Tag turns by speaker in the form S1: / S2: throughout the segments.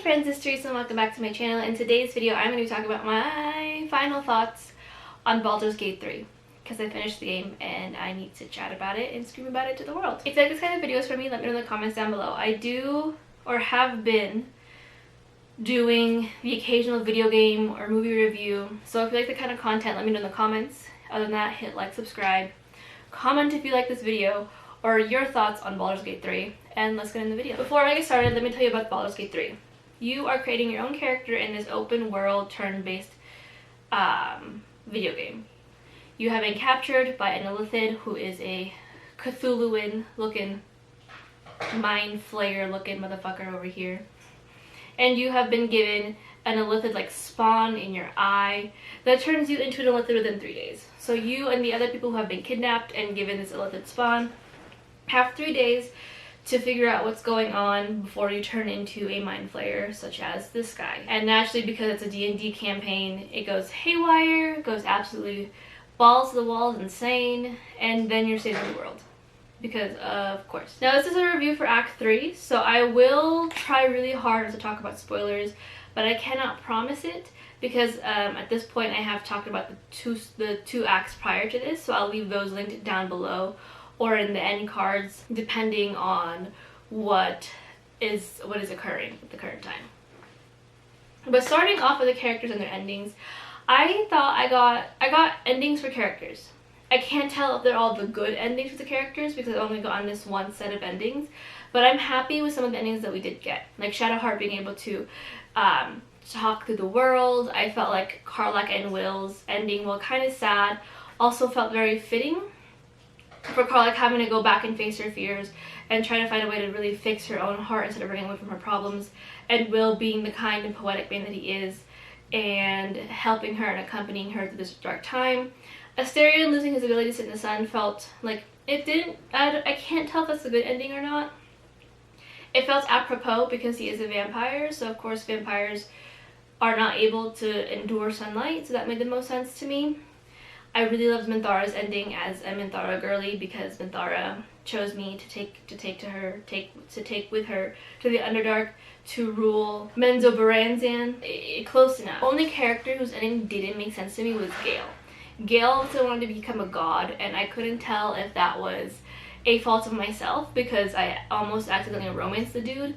S1: friends, it's Teresa and welcome back to my channel. In today's video, I'm going to be talking about my final thoughts on Baldur's Gate 3 because I finished the game and I need to chat about it and scream about it to the world. If you like this kind of videos from me, let me know in the comments down below. I do or have been doing the occasional video game or movie review, so if you like the kind of content, let me know in the comments. Other than that, hit like, subscribe, comment if you like this video or your thoughts on Baldur's Gate 3, and let's get into the video. Before I get started, let me tell you about Baldur's Gate 3. You are creating your own character in this open world turn-based video game. You have been captured by an Illithid who is a Cthulhuan looking, mind flayer looking motherfucker over here. And you have been given an Illithid like spawn in your eye that turns you into an Illithid within 3 days. So you and the other people who have been kidnapped and given this Illithid spawn have 3 days to figure out what's going on before you turn into a mind flayer such as this guy. And naturally, because it's a D&D campaign, it goes haywire, goes absolutely balls to the walls insane, and then you're saving the world. Because of course. Now this is a review for Act 3, so I will try really hard to talk about spoilers, but I cannot promise it because at this point I have talked about the two acts prior to this, so I'll leave those linked down below or in the end cards depending on what is occurring at the current time. But starting off with the characters and their endings, I thought I got endings for characters. I can't tell if they're all the good endings for the characters because I've only gotten this one set of endings, but I'm happy with some of the endings that we did get. Like Shadowheart being able to talk through the world. I felt like Karlach and Will's ending, while kind of sad, also felt very fitting for Karlach having to go back and face her fears and trying to find a way to really fix her own heart instead of running away from her problems, and Will being the kind and poetic man that he is and helping her and accompanying her through this dark time. Astarion losing his ability to sit in the sun felt like it didn't, I can't tell if that's a good ending or not. It felt apropos because he is a vampire, so of course vampires are not able to endure sunlight, so that made the most sense to me. I really loved Minthara's ending as a Minthara girly because Minthara chose me to take with her to the Underdark to rule Menzoberranzan. Close enough. Only character whose ending didn't make sense to me was Gale. Gale also wanted to become a god, and I couldn't tell if that was a fault of myself because I almost accidentally romanced the dude,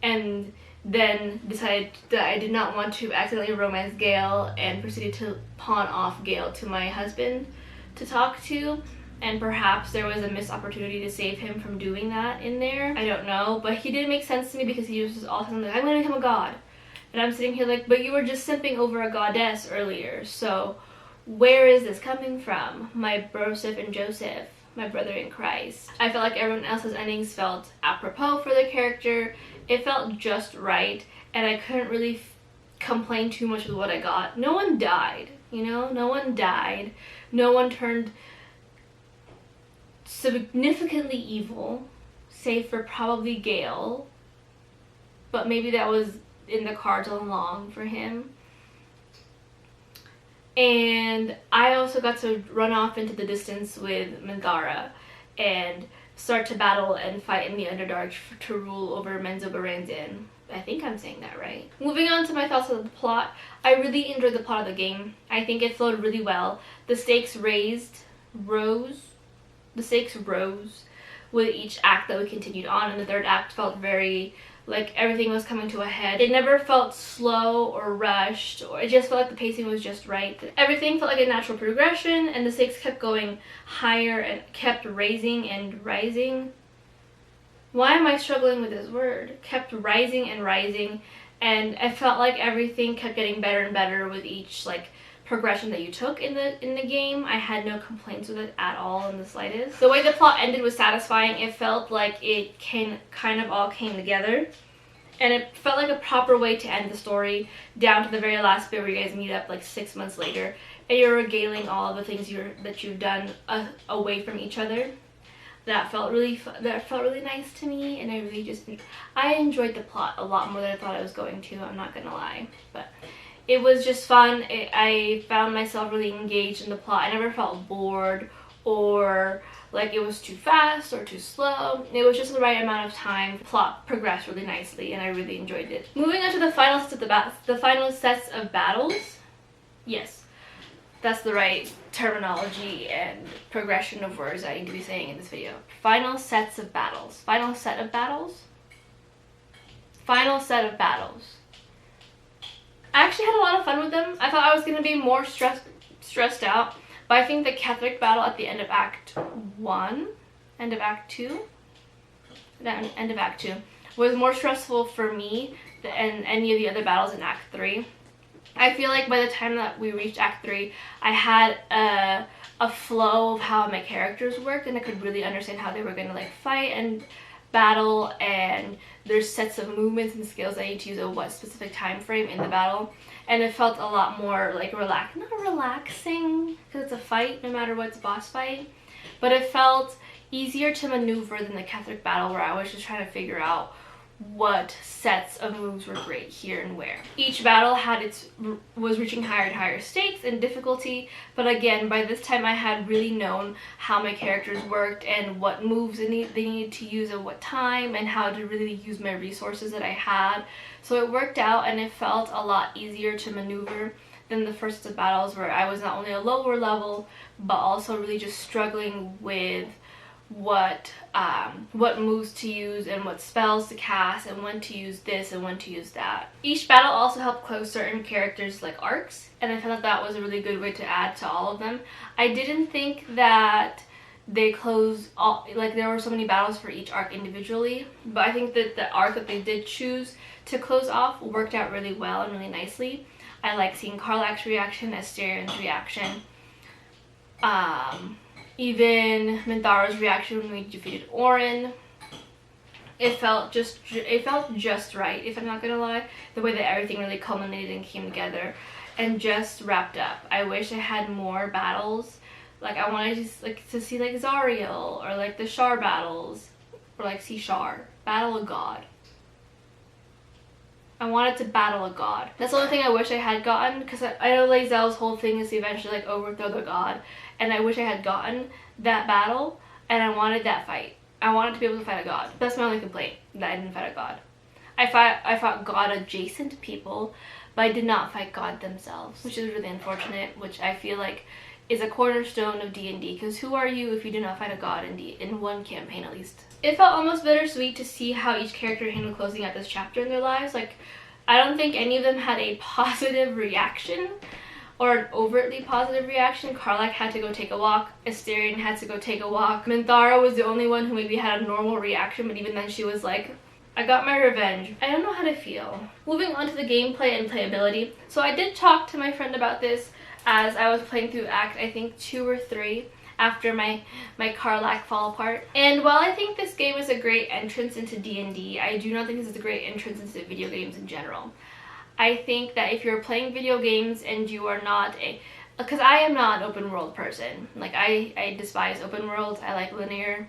S1: and then decided that I did not want to accidentally romance Gale and proceeded to pawn off Gale to my husband to talk to, and perhaps there was a missed opportunity to save him from doing that in there. I don't know, but he didn't make sense to me because he was just all of a sudden like, I'm gonna become a god. And I'm sitting here like, but you were just simping over a goddess earlier, so where is this coming from? My Broseph and Joseph, my brother in Christ. I felt like everyone else's endings felt apropos for their character. It felt just right, and I couldn't really complain too much with what I got. No one died, you know? No one died. No one turned significantly evil, save for probably Gale. But maybe that was in the cards all along for him. And I also got to run off into the distance with Minthara and start to battle and fight in the Underdark to rule over Menzoberranzan. I think I'm saying that right. Moving on to my thoughts on the plot, I really enjoyed the plot of the game. I think it flowed really well. The stakes rose with each act that we continued on, and the third act felt very like everything was coming to a head. It never felt slow or rushed, or it just felt like the pacing was just right. Everything felt like a natural progression, and the stakes kept going higher and kept raising and rising. Why am I struggling with this word? Kept rising and rising, and I felt like everything kept getting better and better with each like progression that you took in the game. I had no complaints with it at all in the slightest. The way the plot ended was satisfying. It felt like it kind of all came together, and it felt like a proper way to end the story, down to the very last bit where you guys meet up like 6 months later and you're regaling all of the things that you've done away from each other. That felt really nice to me, and I enjoyed the plot a lot more than I thought I was going to. I'm not gonna lie, but it was just fun. I found myself really engaged in the plot. I never felt bored or like it was too fast or too slow. It was just the right amount of time. The plot progressed really nicely and I really enjoyed it. Moving on to the final sets of battles. Yes, that's the right terminology and progression of words I need to be saying in this video. Final sets of battles. Final set of battles? Final set of battles. I actually had a lot of fun with them. I thought I was going to be more stressed out, but I think the Catholic battle at the end of Act 1, end of Act 2, end of Act 2, was more stressful for me than any of the other battles in Act 3. I feel like by the time that we reached Act 3, I had a flow of how my characters worked, and I could really understand how they were going to like fight and battle, and there's sets of movements and skills I need to use at what specific time frame in the battle, and it felt a lot more like not relaxing because it's a fight no matter what, it's a boss fight, but it felt easier to maneuver than the Catholic battle where I was just trying to figure out what sets of moves were great here and where. Each battle was reaching higher and higher stakes and difficulty, but again, by this time I had really known how my characters worked and what moves they needed to use at what time and how to really use my resources that I had. So it worked out and it felt a lot easier to maneuver than the first of battles where I was not only a lower level but also really just struggling with what moves to use and what spells to cast and when to use this and when to use that. Each battle also helped close certain characters like arcs, and I felt that was a really good way to add to all of them. I didn't think that they closed all, like there were so many battles for each arc individually, but I think that the arc that they did choose to close off worked out really well and really nicely. I like seeing Karlach's reaction, Astarion's reaction, even Mintharo's reaction when we defeated Orin. It felt just right, if I'm not gonna lie, the way that everything really culminated and came together and just wrapped up. I wish I had more battles. Like I wanted to see like Zariel or like the Shar battles, or like see Shar battle a god. I wanted to battle a god. That's the only thing I wish I had gotten, because I know Lae'zel's whole thing is to eventually like overthrow the god, and I wish I had gotten that battle and I wanted that fight. I wanted to be able to fight a god. That's my only complaint, that I didn't fight a god. I fought god adjacent people, but I did not fight god themselves, which is really unfortunate, which I feel like is a cornerstone of D&D, because who are you if you do not fight a god in one campaign at least? It felt almost bittersweet to see how each character handled closing out this chapter in their lives. Like, I don't think any of them had a positive reaction or an overtly positive reaction. Karlach had to go take a walk, Astarion had to go take a walk, Minthara was the only one who maybe had a normal reaction, but even then she was like, I got my revenge. I don't know how to feel. Moving on to the gameplay and playability. So I did talk to my friend about this as I was playing through Act, I think 2 or 3 after my Karlach fall apart. And while I think this game is a great entrance into D&D, I do not think this is a great entrance into video games in general. I think that if you're playing video games and you are not because I am not an open world person. Like I despise open worlds. I like linear.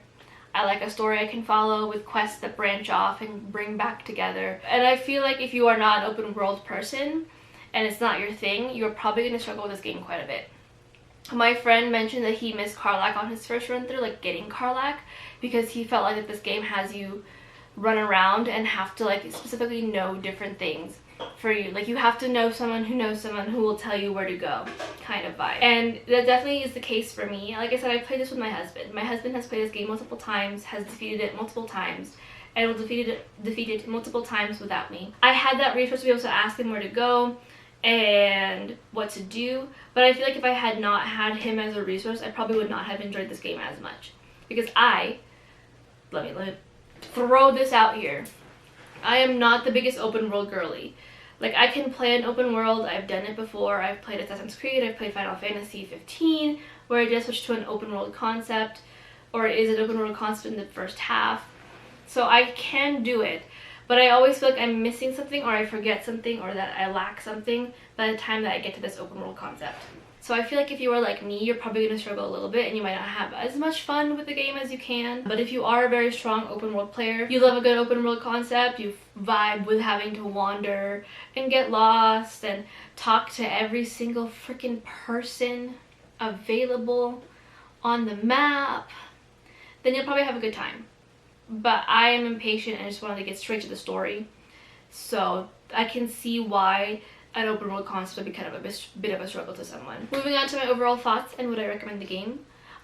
S1: I like a story I can follow with quests that branch off and bring back together. And I feel like if you are not an open world person and it's not your thing, you're probably going to struggle with this game quite a bit. My friend mentioned that he missed Karlach on his first run through, like getting Karlach, because he felt like that this game has you run around and have to like specifically know different things for you. Like you have to know someone who will tell you where to go, kind of vibe. And that definitely is the case for me. Like I said, I played this with my husband. My husband has played this game multiple times, has defeated it multiple times, and will defeat it multiple times without me. I had that resource to be able to ask him where to go and what to do, but I feel like if I had not had him as a resource, I probably would not have enjoyed this game as much, because let me throw this out here, I am not the biggest open world girly. Like I can play an open world, I've done it before, I've played Assassin's Creed, I've played Final Fantasy 15 where I just switched to an open world concept, or it is an open world concept in the first half, so I can do it. But I always feel like I'm missing something, or I forget something, or that I lack something by the time that I get to this open world concept. So I feel like if you are like me, you're probably going to struggle a little bit and you might not have as much fun with the game as you can. But if you are a very strong open world player, you love a good open world concept, you vibe with having to wander and get lost and talk to every single freaking person available on the map, then you'll probably have a good time. But I am impatient and I just wanted to get straight to the story. So I can see why an open world concept would be kind of a bit of a struggle to someone. Moving on to my overall thoughts and would I recommend the game.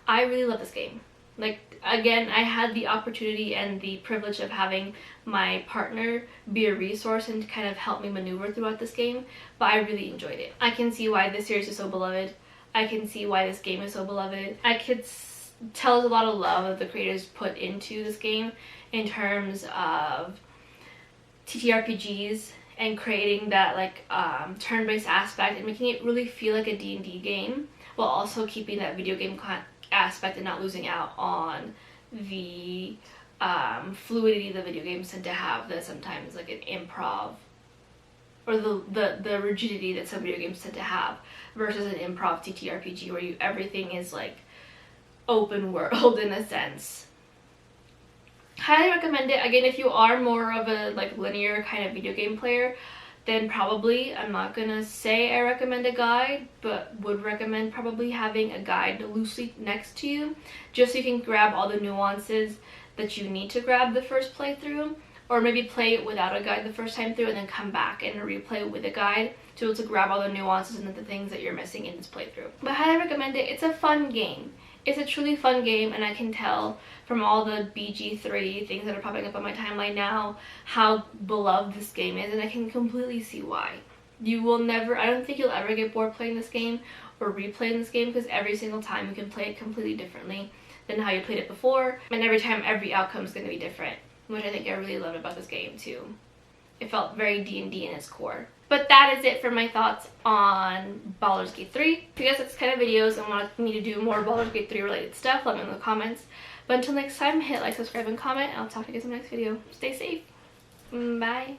S1: I really love this game. Like, again, I had the opportunity and the privilege of having my partner be a resource and kind of help me maneuver throughout this game, but I really enjoyed it. I can see why this series is so beloved. I can see why this game is so beloved. I could tell there's a lot of love that the creators put into this game in terms of TTRPGs and creating that like turn-based aspect and making it really feel like a D&D game while also keeping that video game aspect and not losing out on the fluidity the video games tend to have, that sometimes like an improv, or the rigidity that some video games tend to have versus an improv TTRPG where everything is like open world in a sense. Highly recommend it. Again, if you are more of a like linear kind of video game player, then probably, I'm not gonna say I recommend a guide, but would recommend probably having a guide loosely next to you, just so you can grab all the nuances that you need to grab the first playthrough, or maybe play it without a guide the first time through and then come back and replay with a guide to be able to grab all the nuances and the things that you're missing in this playthrough. But highly recommend it. It's a fun game. It's a truly fun game, and I can tell from all the BG3 things that are popping up on my timeline now how beloved this game is, and I can completely see why. You will never, I don't think you'll ever get bored playing this game or replaying this game, because every single time you can play it completely differently than how you played it before, and every time every outcome is going to be different, which I think I really love about this game too. It felt very D&D in its core. But that is it for my thoughts on Baldur's Gate 3. If you guys like this kind of videos and want me to do more Baldur's Gate 3 related stuff, let me know in the comments. But until next time, hit like, subscribe, and comment, and I'll talk to you guys in the next video. Stay safe. Bye.